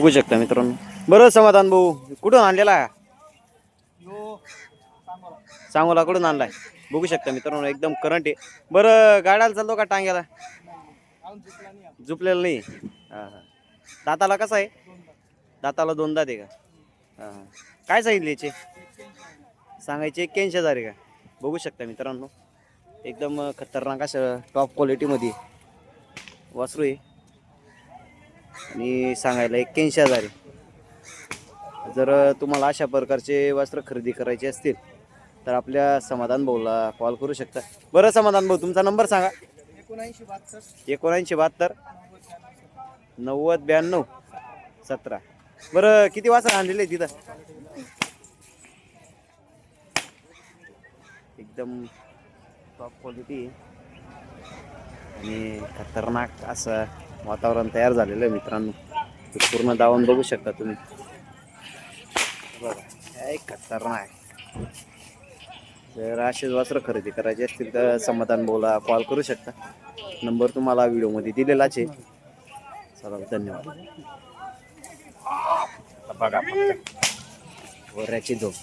बघू शकता मित्रांनो. बरं समाधान भाऊ कुठून आणलेला आहे? सांगोला कुठून आणलाय? बघू शकता मित्रांनो एकदम करंट आहे. बरं गाड्याला चालतो का टांग्याला? झुपलेला नाही. हां हां. दाताला कसा आहे? दाताला 2 दात आहे का? हां. काय सांगितले याचे? सांगायचे 81,000 आहे का? बघू शकता मित्रांनो एकदम खतरनाक असं टॉप क्वालिटीमध्ये वासरू आहे आणि सांगायला 81,000 आहे. जर तुम्हाला अशा प्रकारचे वस्त्र खरेदी करायचे असतील तर आपल्या समाधान भाऊला कॉल करू शकता. बरं समाधान भाऊ तुमचा नंबर सांगा. 7972 90 92 17. बरं किती वाजता आणलेले तिथं? एकदम टॉप क्वालिटी आणि खतरनाक असं वातावरण तयार झालेलं आहे मित्रांनो. पूर्ण दावून बघू शकता तुम्ही. बघा खतरनाक. जर असेच वस्त्र खरेदी करायचे असतील तर समाधान भाऊला कॉल करू शकता. नंबर तुम्हाला व्हिडिओमध्ये दिलेलाच आहे. चला धन्यवाद. बघा वऱ्याची झोप.